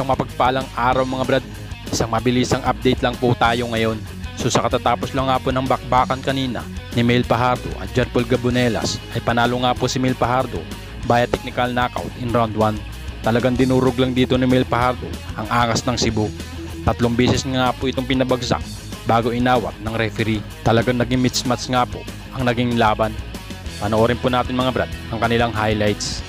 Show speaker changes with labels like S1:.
S1: Isang mapagpalang araw mga brad, isang mabilisang update lang po tayo ngayon. So sa katatapos lang nga po ng bakbakan kanina ni Mel Fajardo at Jarpol Gabonelas ay panalo nga po si Mel Fajardo via technical knockout in round 1. Talagang dinurog lang dito ni Mel Fajardo ang angas ng Cebu. 3 beses nga po itong pinabagsak bago inawat ng referee. Talagang naging mismatch nga po ang naging laban. Panoorin po natin mga brad ang kanilang highlights.